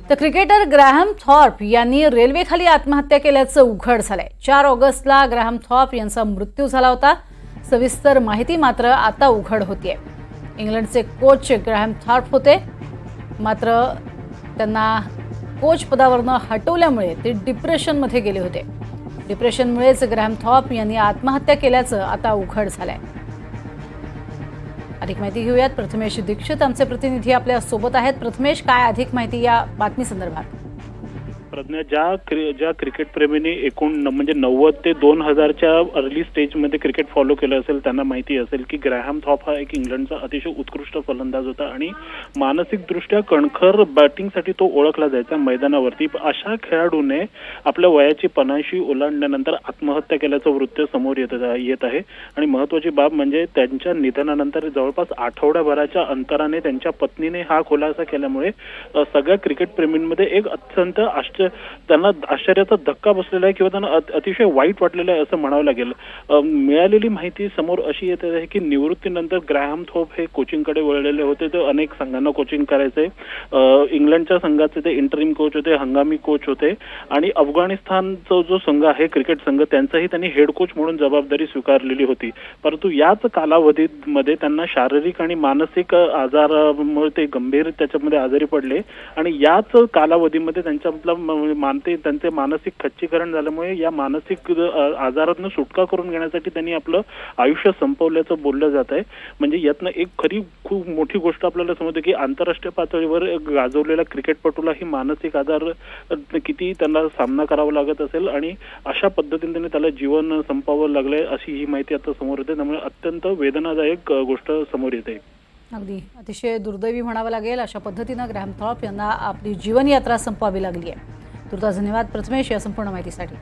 तर cricketer Graham Thorpe यांनी रेल्वेखाली आत्महत्या केल्याचं उघड झालंय। 4 ऑगस्टला ग्रॅहम थॉर्प यांचा मृत्यू झाला होता। सविस्तर माहिती मात्र आता उघड होतीये। इंग्लंडचे कोच ग्रॅहम थॉर्प होते, मात्र त्यांना कोच पदावरून हटवल्यामुळे ते डिप्रेशनमध्ये गेले होते। डिप्रेशनमुळेच ग्रॅहम थॉर्प यांनी आत्महत्या केल्याचं आता उघड झालंय। अधिक माहिती घेऊयात। प्रथमेश दीक्षित आमचे प्रतिनिधी आपल्या सोबत आहेत। प्रथमेश, काय अधिक माहिती या बातमी संदर्भात? प्रज्ञा, ज्या क्रिकेट प्रेमींनी एकूण म्हणजे 90 ते 2000च्या अर्ली स्टेजमध्ये क्रिकेट फॉलो केलं असेल त्यांना माहिती असेल की ग्रॅहम थॉर्प हा एक इंग्लंडचा अतिशय उत्कृष्ट फलंदाज होता आणि मानसिकदृष्ट्या कणखर बॅटिंगसाठी तो ओळखला जायचा मैदानावरती। अशा खेळाडूने आपल्या वयाची 50 ओलांडल्यानंतर आत्महत्या केल्याचं वृत्त समोर येत आहे आणि महत्त्वाची बाब म्हणजे त्यांच्या निधनानंतर जवळपास आठवड्याभराच्या अंतराने त्यांच्या पत्नीने हा खुलासा केल्यामुळे सगळ्या क्रिकेट प्रेमींमध्ये एक अत्यंत त्यांना आश्चर्याचा धक्का बसलेला आहे किंवा त्यांना अतिशय वाईट वाटलेलं आहे असं म्हणावं लागेल। मिळालेली माहिती समोर अशी येत आहे की निवृत्तीनंतर ग्रॅहम थॉर्प हे कोचिंगकडे वळलेले होते। ते अनेक संघांना कोचिंग करायचे। इंग्लंडच्या संघाचे ते इंटरिम कोच होते, हंगामी कोच होते आणि अफगाणिस्तानचा जो संघ आहे क्रिकेट संघ त्यांचाही त्यांनी हेड कोच म्हणून जबाबदारी स्वीकारलेली होती। परंतु याच कालावधीमध्ये त्यांना शारीरिक आणि मानसिक आजारामुळे ते गंभीर त्याच्यामध्ये आजारी पडले आणि याच कालावधीमध्ये त्यांचे मानसिक खच्चीकरण झाल्यामुळे या मानसिक आजारातून सुटका करून घेण्यासाठी त्यांनी आपलं आयुष्य संपवल्याचं बोललं जात आहे। म्हणजे यातनं एक खरी खूप मोठी गोष्ट आपल्याला समजते की आंतरराष्ट्रीय पातळीवर गाजवलेला क्रिकेटपटूला ही मानसिक आजार किती त्यांना सामना करावा लागत असेल आणि अशा पद्धतीने त्यांनी त्याला जीवन संपवावं लागलंय अशी ही माहिती आता समोर येते। त्यामुळे अत्यंत वेदनादायक गोष्ट समोर येते। अगदी अतिशय दुर्दैवी म्हणावं लागेल। अशा पद्धतीने ग्रॅहम थॉर्प यांना आपली जीवनयात्रा संपवावी लागली आहे। तुर्तास धन्यवाद प्रथमेश या संपूर्ण माहितीसाठी।